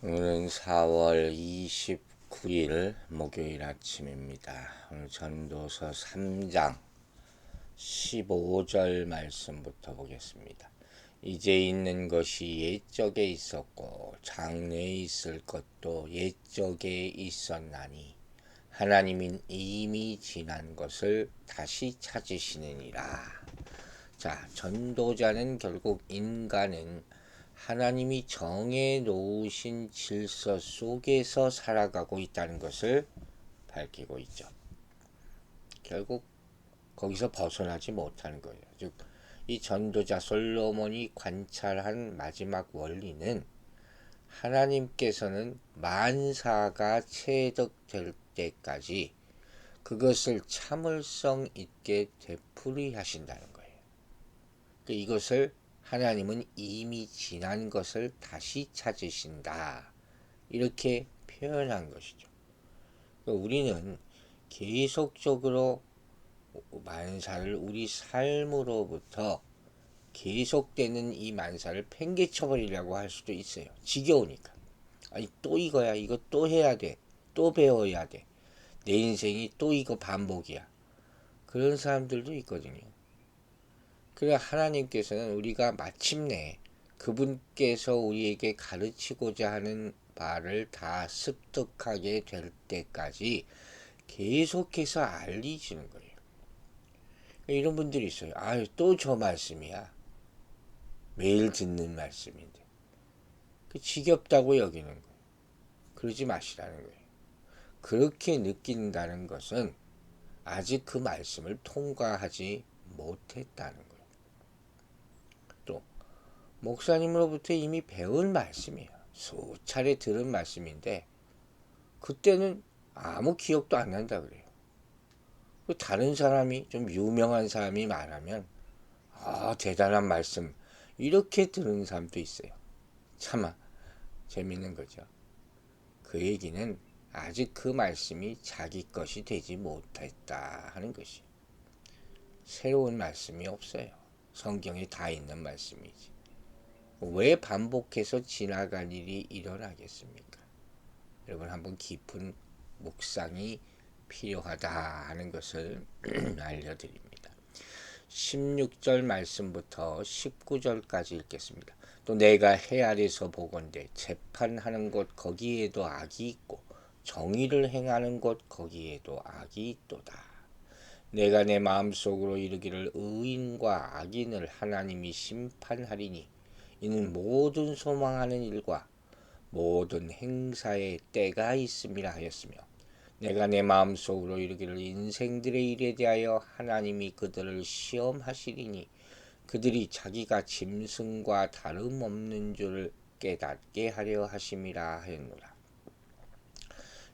오늘은 4월 29일 목요일 아침입니다. 오늘 전도서 3장 15절 말씀부터 보겠습니다. 이제 있는 것이 옛적에 있었고 장래에 있을 것도 옛적에 있었나니 하나님은 이미 지난 것을 다시 찾으시느니라. 자, 전도자는 결국 인간은 하나님이 정해 놓으신 질서 속에서 살아가고 있다는 것을 밝히고 있죠. 결국 거기서 벗어나지 못하는 거예요. 즉, 이 전도자 솔로몬이 관찰한 마지막 원리는 하나님께서는 만사가 체득될 때까지 그것을 참을성 있게 되풀이하신다는 거예요. 이것을 하나님은 이미 지난 것을 다시 찾으신다. 이렇게 표현한 것이죠. 우리는 계속적으로 만사를 우리 삶으로부터 계속되는 이 만사를 팽개쳐버리려고 할 수도 있어요. 지겨우니까. 아니, 또 이거야. 이거 또 해야 돼. 또 배워야 돼. 내 인생이 또 이거 반복이야. 그런 사람들도 있거든요. 그래 하나님께서는 우리가 마침내 그분께서 우리에게 가르치고자 하는 바를 다 습득하게 될 때까지 계속해서 알리시는 거예요. 이런 분들이 있어요. 아유, 또 저 말씀이야. 매일 듣는 말씀인데. 지겹다고 여기는 거예요. 그러지 마시라는 거예요. 그렇게 느낀다는 것은 아직 그 말씀을 통과하지 못했다는 거예요. 또 목사님으로부터 이미 배운 말씀이에요. 수차례 들은 말씀인데 그때는 아무 기억도 안 난다 그래요. 다른 사람이 좀 유명한 사람이 말하면 대단한 말씀 이렇게 들은 사람도 있어요. 참 재밌는 거죠. 그 얘기는 아직 그 말씀이 자기 것이 되지 못했다 하는 것이. 새로운 말씀이 없어요. 성경에 다 있는 말씀이지. 왜 반복해서 지나갈 일이 일어나겠습니까? 여러분 한번 깊은 묵상이 필요하다 하는 것을 알려드립니다. 16절 말씀부터 19절까지 읽겠습니다. 또 내가 해 아래서 보건대 재판하는 곳 거기에도 악이 있고 정의를 행하는 곳 거기에도 악이 있도다. 내가 내 마음속으로 이르기를 의인과 악인을 하나님이 심판하리니 이는 모든 소망하는 일과 모든 행사에 때가 있음이라 하였으며 내가 내 마음속으로 이르기를 인생들의 일에 대하여 하나님이 그들을 시험하시리니 그들이 자기가 짐승과 다름없는 줄을 깨닫게 하려 하심이라 하였노라.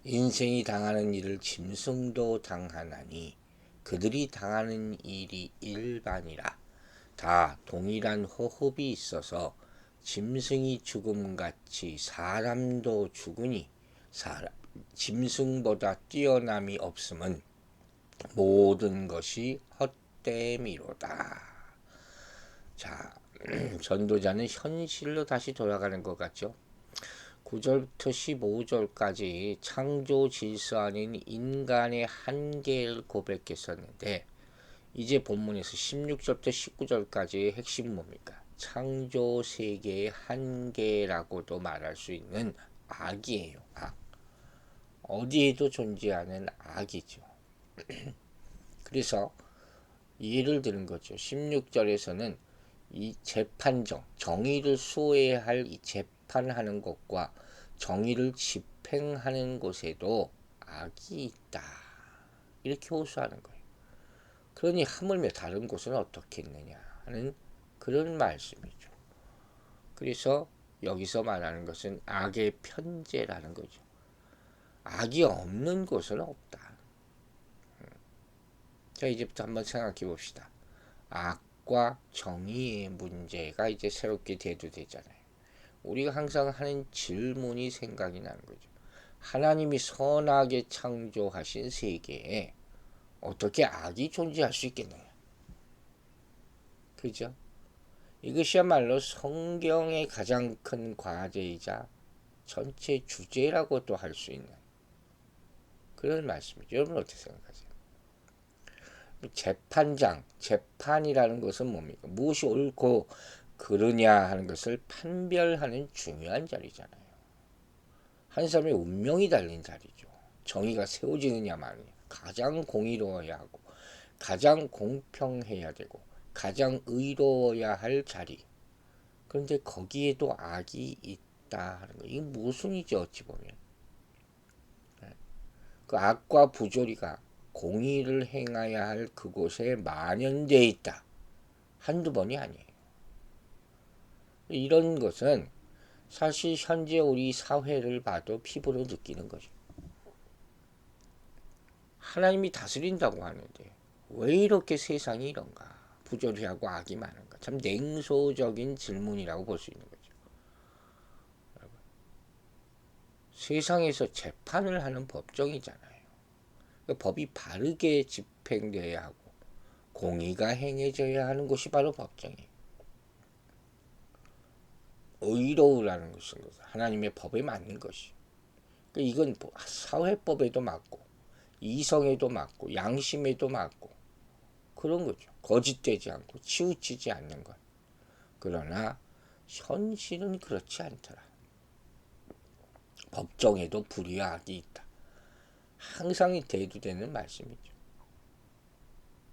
인생이 당하는 일을 짐승도 당하나니 그들이 당하는 일이 일반이라. 다 동일한 호흡이 있어서 짐승이 죽음같이 사람도 죽으니 짐승보다 뛰어남이 없음은 모든 것이 헛됨이로다. 자, 전도자는 현실로 다시 돌아가는 것 같죠. 9절부터 15절까지 창조 질서 아닌 인간의 한계를 고백했었는데 이제 본문에서 16절부터 19절까지의 핵심 뭡니까? 창조 세계의 한계라고도 말할 수 있는 악이에요. 악. 어디에도 존재하는 악이죠. 그래서 예를 드는 거죠. 16절에서는 이 재판정, 정의를 수호해야 이 재판하는 것과 정의를 집행하는 곳에도 악이 있다. 이렇게 호소하는 거예요. 그러니 하물며 다른 곳은 어떻겠느냐 하는 그런 말씀이죠. 그래서 여기서 말하는 것은 악의 편재라는 거죠. 악이 없는 곳은 없다. 자, 이제부터 한번 생각해 봅시다. 악과 정의의 문제가 이제 새롭게 대두되잖아요. 우리가 항상 하는 질문이 생각이 나는 거죠. 하나님이 선하게 창조하신 세계에 어떻게 악이 존재할 수 있겠느냐. 그죠? 이것이야말로 성경의 가장 큰 과제이자 전체 주제라고도 할 수 있는 그런 말씀이죠. 여러분 어떻게 생각하세요? 재판장, 재판이라는 것은 뭡니까? 무엇이 옳고 그르냐 하는 것을 판별하는 중요한 자리잖아요. 한 사람의 운명이 달린 자리죠. 정의가 세워지느냐 마느냐. 가장 공의로워야 하고 가장 공평해야 되고 가장 의로워야 할 자리. 그런데 거기에도 악이 있다 하는 거. 이게 모순이죠, 어찌 보면. 그 악과 부조리가 공의를 행해야 할 그곳에 만연되어 있다. 한두 번이 아니에요. 이런 것은 사실 현재 우리 사회를 봐도 피부로 느끼는 거죠. 하나님이 다스린다고 하는데 왜 이렇게 세상이 이런가? 부조리하고 악이 많은가? 참 냉소적인 질문이라고 볼 수 있는 거죠. 여러분, 세상에서 재판을 하는 법정이잖아요. 그러니까 법이 바르게 집행되어야 하고 공의가 행해져야 하는 곳이 바로 법정이에요. 의로우라는 것은 하나님의 법에 맞는 것이. 그러니까 이건 사회법에도 맞고 이성에도 맞고 양심에도 맞고 그런 거죠. 거짓되지 않고 치우치지 않는 것. 그러나 현실은 그렇지 않더라. 법정에도 불의와 악이 있다. 항상 대두되는 말씀이죠.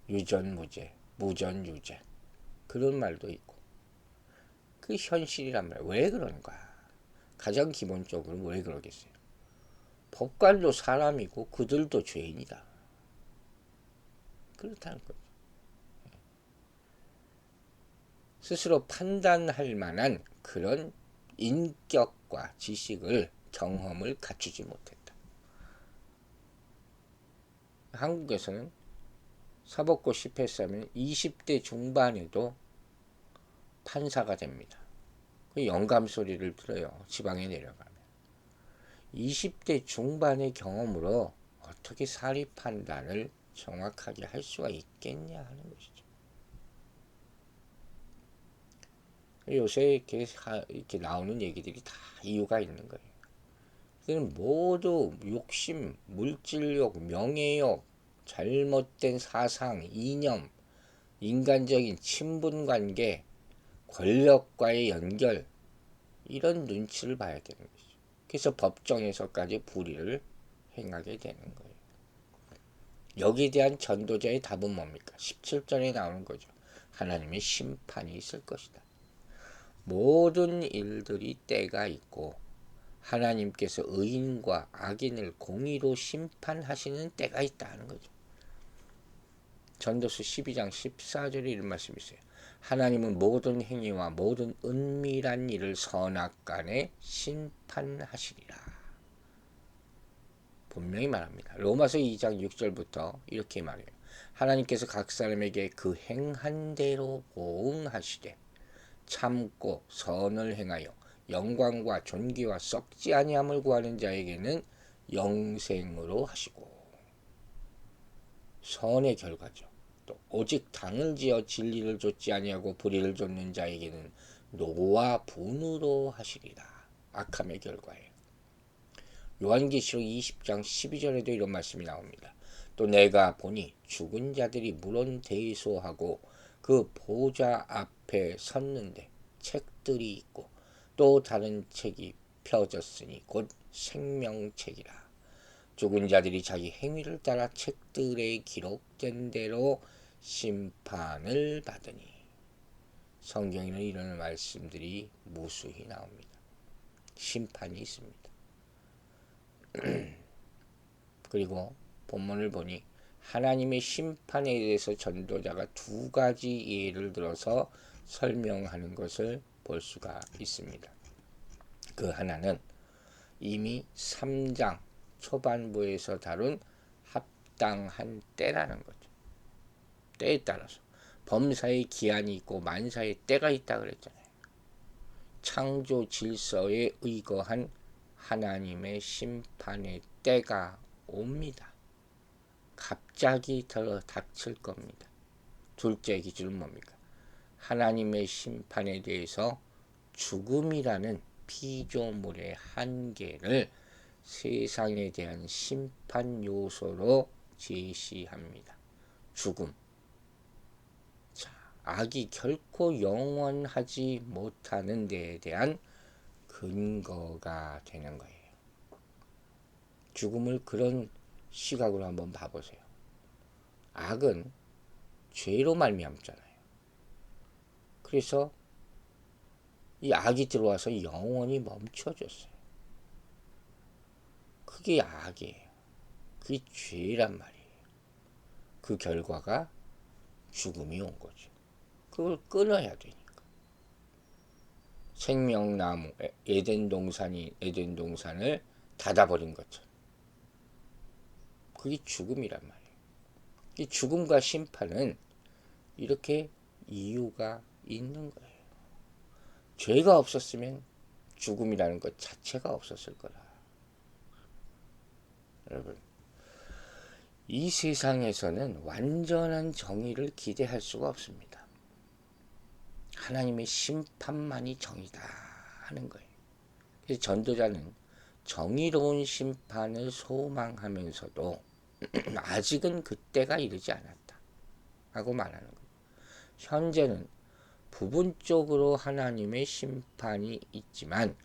유전무죄, 무전유죄 그런 말도 있고 그 현실이란 말. 왜 그런가? 가장 기본적으로 왜 그러겠어요? 법관도 사람이고 그들도 죄인이다. 그렇다는 거죠. 스스로 판단할 만한 그런 인격과 지식을 경험을 갖추지 못했다. 한국에서는 사법고 10회사면 20대 중반에도 판사가 됩니다. 영감 소리를 들어요. 지방에 내려가면. 20대 중반의 경험으로 어떻게 사리 판단을 정확하게 할 수가 있겠냐 하는 것이죠. 요새 이렇게 나오는 얘기들이 다 이유가 있는 거예요. 그는 모두 욕심, 물질욕, 명예욕, 잘못된 사상, 이념, 인간적인 친분관계, 권력과의 연결 이런 눈치를 봐야 되는 거죠. 그래서 법정에서까지 불의를 행하게 되는 거예요. 여기에 대한 전도자의 답은 뭡니까? 17절에 나오는 거죠. 하나님의 심판이 있을 것이다. 모든 일들이 때가 있고 하나님께서 의인과 악인을 공의로 심판하시는 때가 있다는 거죠. 전도서 12장 14절에 이런 말씀이 있어요. 하나님은 모든 행위와 모든 은밀한 일을 선악간에 심판하시리라. 분명히 말합니다. 로마서 2장 6절부터 이렇게 말해요. 하나님께서 각 사람에게 그 행한 대로 보응하시되 참고 선을 행하여 영광과 존귀와 썩지 아니함을 구하는 자에게는 영생으로 하시고. 선의 결과죠. 또 오직 당을 지어 진리를 좇지 아니하고 불의를 좇는 자에게는 노와 분으로 하시리라. 악함의 결과예요. 요한계시록 20장 12절에도 이런 말씀이 나옵니다. 또 내가 보니 죽은 자들이 물론 대소하고 그 보좌 앞에 섰는데 책들이 있고 또 다른 책이 펴졌으니 곧 생명책이라. 죽은 자들이 자기 행위를 따라 책들에 기록된 대로 심판을 받으니. 성경에는 이런 말씀들이 무수히 나옵니다. 심판이 있습니다. 그리고 본문을 보니 하나님의 심판에 대해서 전도자가 두 가지 예를 들어서 설명하는 것을 볼 수가 있습니다. 그 하나는 이미 3장 초반부에서 다룬 합당한 때라는 거죠. 때에 따라서 범사의 기한이 있고 만사의 때가 있다 그랬잖아요. 창조 질서에 의거한 하나님의 심판의 때가 옵니다. 갑자기 닥칠 겁니다. 둘째 기준은 뭡니까? 하나님의 심판에 대해서 죽음이라는 피조물의 한계를 세상에 대한 심판 요소로 제시합니다. 죽음. 자, 악이 결코 영원하지 못하는 데에 대한 근거가 되는 거예요. 죽음을 그런 시각으로 한번 봐보세요. 악은 죄로 말미암잖아요. 그래서 이 악이 들어와서 영원히 멈춰졌어요. 그게 악이에요. 그게 죄란 말이에요. 그 결과가 죽음이 온 거죠. 그걸 끊어야 되니까. 생명나무 에덴 동산을 닫아버린 것처럼. 그게 죽음이란 말이에요. 이 죽음과 심판은 이렇게 이유가 있는 거예요. 죄가 없었으면 죽음이라는 것 자체가 없었을 거라. 여러분, 이 세상에서는 완전한 정의를 기대할 수가 없습니다. 하나님의 심판만이 정의다 하는 거예요. 그래서 전도자는 정의로운 심판을 소망하면서도 아직은 그때가 이르지 않았다 하고 말하는 거예요. 현재는 부분적으로 하나님의 심판이 있지만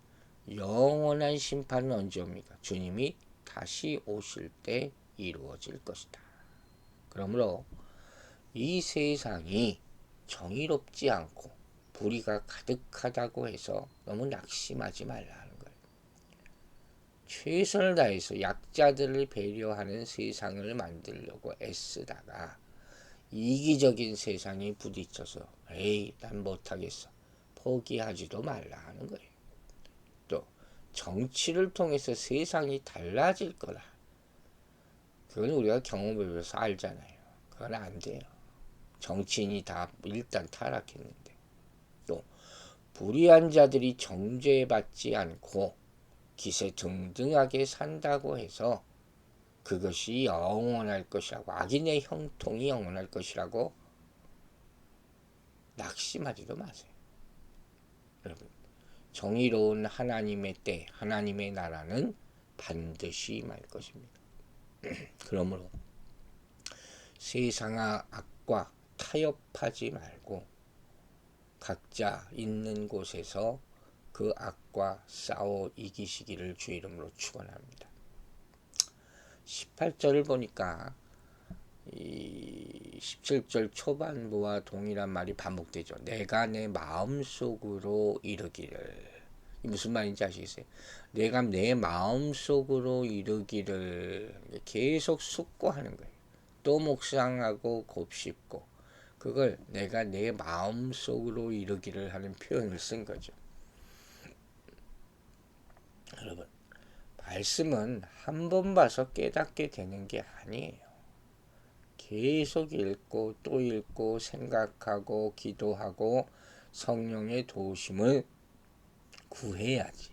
영원한 심판은 언제 옵니까? 주님이 다시 오실 때 이루어질 것이다. 그러므로 이 세상이 정의롭지 않고 불의가 가득하다고 해서 너무 낙심하지 말라는 거예요. 최선을 다해서 약자들을 배려하는 세상을 만들려고 애쓰다가 이기적인 세상에 부딪혀서 에이, 난 못하겠어. 포기하지도 말라 하는 거예요. 또 정치를 통해서 세상이 달라질 거라. 그건 우리가 경험해서 알잖아요. 그건 안 돼요. 정치인이 다 일단 타락했는데. 또 불의한 자들이 정죄받지 않고 기세등등하게 산다고 해서 그것이 영원할 것이라고, 악인의 형통이 영원할 것이라고 낙심하지도 마세요. 여러분, 정의로운 하나님의 때, 하나님의 나라는 반드시 임할 것입니다. 그러므로 세상의 악과 타협하지 말고 각자 있는 곳에서 그 악과 싸워 이기시기를 주 이름으로 축원합니다. 18절을 보니까 이 17절 초반부와 동일한 말이 반복되죠. 내가 내 마음속으로 이르기를. 무슨 말인지 아시겠어요? 내가 내 마음속으로 이르기를 계속 숙고하는 거예요. 또 묵상하고 곱씹고 그걸 내가 내 마음속으로 이르기를 하는 표현을 쓴 거죠. 여러분, 말씀은 한 번 봐서 깨닫게 되는 게 아니에요. 계속 읽고 또 읽고 생각하고 기도하고 성령의 도우심을 구해야지.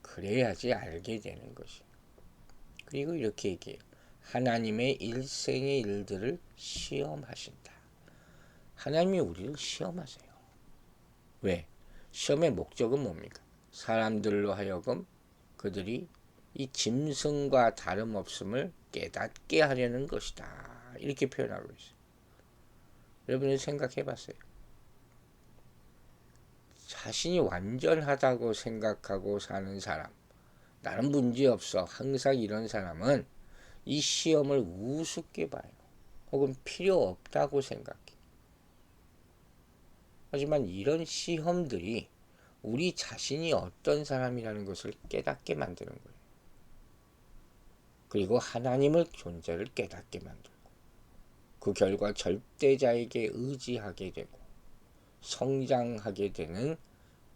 그래야지 알게 되는 것이. 그리고 이렇게 얘기해요. 하나님의 일생의 일들을 시험하신다. 하나님이 우리를 시험하세요. 왜? 시험의 목적은 뭡니까? 사람들로 하여금 그들이 이 짐승과 다름없음을 깨닫게 하려는 것이다. 이렇게 표현하고 있어요. 여러분이 생각해 봤어요. 자신이 완전하다고 생각하고 사는 사람, 나는 문제없어. 항상 이런 사람은 이 시험을 우습게 봐요. 혹은 필요 없다고 생각해. 하지만 이런 시험들이 우리 자신이 어떤 사람이라는 것을 깨닫게 만드는 거예요. 그리고 하나님의 존재를 깨닫게 만들고 그 결과 절대자에게 의지하게 되고 성장하게 되는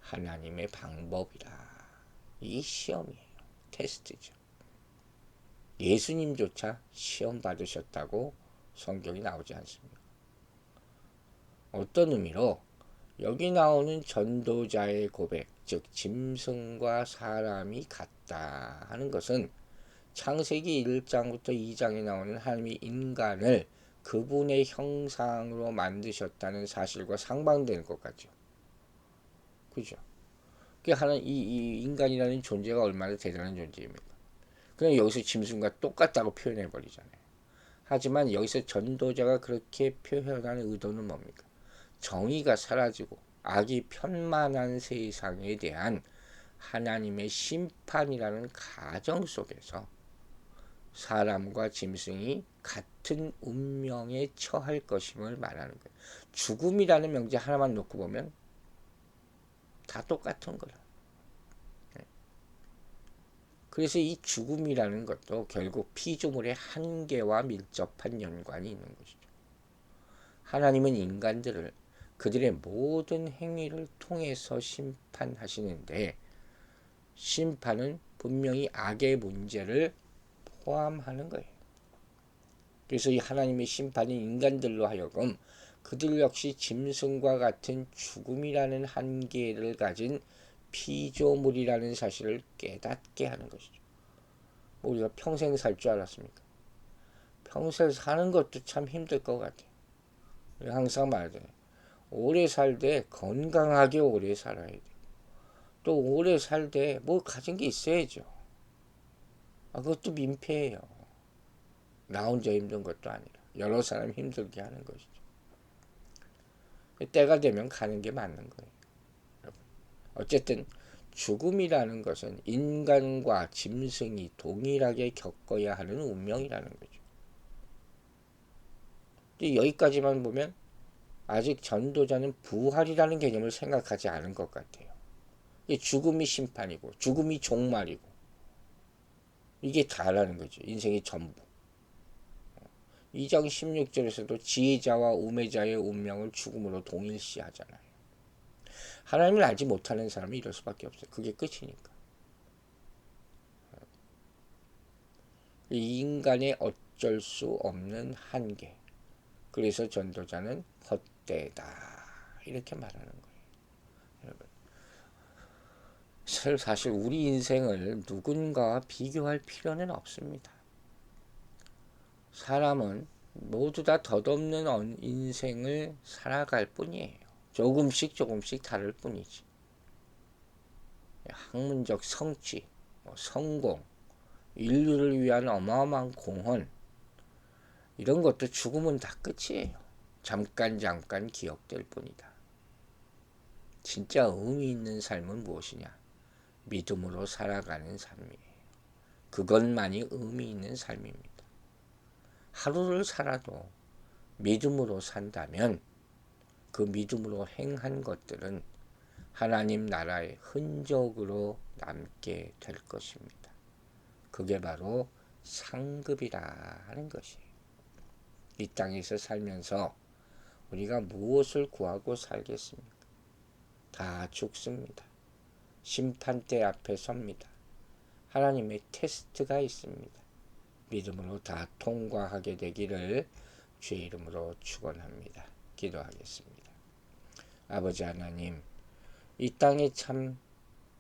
하나님의 방법이라. 이 시험이에요. 테스트죠. 예수님조차 시험 받으셨다고 성경이 나오지 않습니다. 어떤 의미로 여기 나오는 전도자의 고백, 즉 짐승과 사람이 같다 하는 것은 창세기 1장부터 2장에 나오는 하나님이 인간을 그분의 형상으로 만드셨다는 사실과 상반되는 것 같죠. 그죠? 이 인간이라는 존재가 얼마나 대단한 존재입니까? 그냥 여기서 짐승과 똑같다고 표현해 버리잖아요. 하지만 여기서 전도자가 그렇게 표현하는 의도는 뭡니까? 정의가 사라지고 악이 편만한 세상에 대한 하나님의 심판이라는 가정 속에서 사람과 짐승이 같은 운명에 처할 것임을 말하는 거예요. 죽음이라는 명제 하나만 놓고 보면 다 똑같은 거예요. 그래서 이 죽음이라는 것도 결국 피조물의 한계와 밀접한 연관이 있는 것이죠. 하나님은 인간들을 그들의 모든 행위를 통해서 심판하시는데 심판은 분명히 악의 문제를 포함하는 거예요. 그래서 이 하나님의 심판이 인간들로 하여금 그들 역시 짐승과 같은 죽음이라는 한계를 가진 피조물이라는 사실을 깨닫게 하는 것이죠. 우리가 평생 살 줄 알았습니까? 평생 사는 것도 참 힘들 것 같아요. 항상 말하잖아요. 오래 살되 건강하게 오래 살아야 돼요. 또 오래 살되 뭐 가진 게 있어야죠. 그것도 민폐예요. 나 혼자 힘든 것도 아니라 여러 사람 힘들게 하는 것이죠. 때가 되면 가는 게 맞는 거예요. 어쨌든 죽음이라는 것은 인간과 짐승이 동일하게 겪어야 하는 운명이라는 거죠. 여기까지만 보면 아직 전도자는 부활이라는 개념을 생각하지 않은 것 같아요. 죽음이 심판이고 죽음이 종말이고 이게 다라는 거죠. 인생의 전부. 2장 16절에서도 지혜자와 우매자의 운명을 죽음으로 동일시하잖아요. 하나님을 알지 못하는 사람은 이럴 수밖에 없어요. 그게 끝이니까. 이 인간의 어쩔 수 없는 한계. 그래서 전도자는 헛되다 이렇게 말하는 거예요. 여러분, 사실 우리 인생을 누군가와 비교할 필요는 없습니다. 사람은 모두 다 덧없는 인생을 살아갈 뿐이에요. 조금씩 다를 뿐이지. 학문적 성취, 성공, 인류를 위한 어마어마한 공헌 이런 것도 죽으면 다 끝이에요. 잠깐 기억될 뿐이다. 진짜 의미 있는 삶은 무엇이냐? 믿음으로 살아가는 삶이에요. 그것만이 의미 있는 삶입니다. 하루를 살아도 믿음으로 산다면 그 믿음으로 행한 것들은 하나님 나라의 흔적으로 남게 될 것입니다. 그게 바로 상급이라 하는 것이에요. 이 땅에서 살면서 우리가 무엇을 구하고 살겠습니까? 다 죽습니다. 심판대 앞에 섭니다. 하나님의 테스트가 있습니다. 믿음으로 다 통과하게 되기를 주의 이름으로 축원합니다. 기도하겠습니다. 아버지 하나님, 이 땅에 참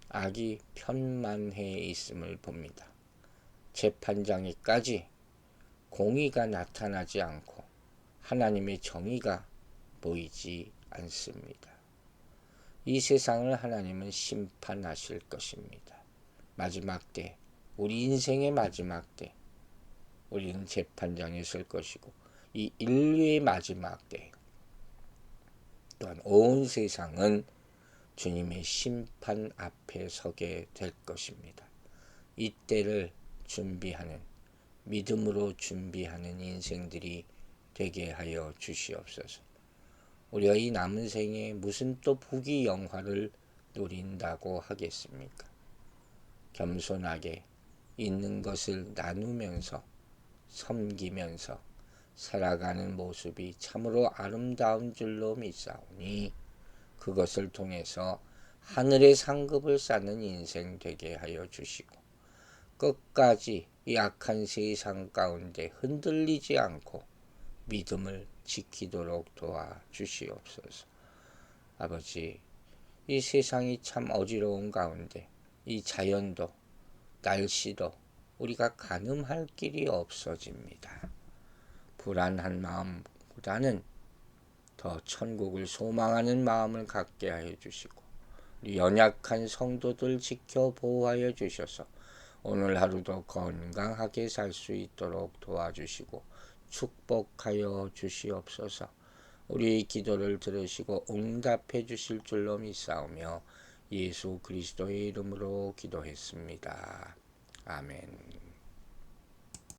악이 편만해 있음을 봅니다. 재판장에까지 공의가 나타나지 않고 하나님의 정의가 보이지 않습니다. 이 세상을 하나님은 심판하실 것입니다. 마지막 때, 우리 인생의 마지막 때, 우리는 재판장에 설 것이고 이 인류의 마지막 때 또한 온 세상은 주님의 심판 앞에 서게 될 것입니다. 이때를 준비하는 믿음으로 준비하는 인생들이 되게 하여 주시옵소서. 우리가 이 남은 생에 무슨 또 부귀 영화를 노린다고 하겠습니까? 겸손하게 있는 것을 나누면서 섬기면서 살아가는 모습이 참으로 아름다운 줄로 믿사오니 그것을 통해서 하늘의 상급을 쌓는 인생 되게 하여 주시고 끝까지 이 악한 세상 가운데 흔들리지 않고 믿음을 지키도록 도와주시옵소서. 아버지, 이 세상이 참 어지러운 가운데 이 자연도 날씨도 우리가 가늠할 길이 없어집니다. 불안한 마음보다는 더 천국을 소망하는 마음을 갖게 하여 주시고 우리 연약한 성도들 지켜 보호하여 주셔서 오늘 하루도 건강하게 살 수 있도록 도와주시고 축복하여 주시옵소서. 우리 기도를 들으시고 응답해 주실 줄로 믿사오며 예수 그리스도의 이름으로 기도했습니다. 아멘.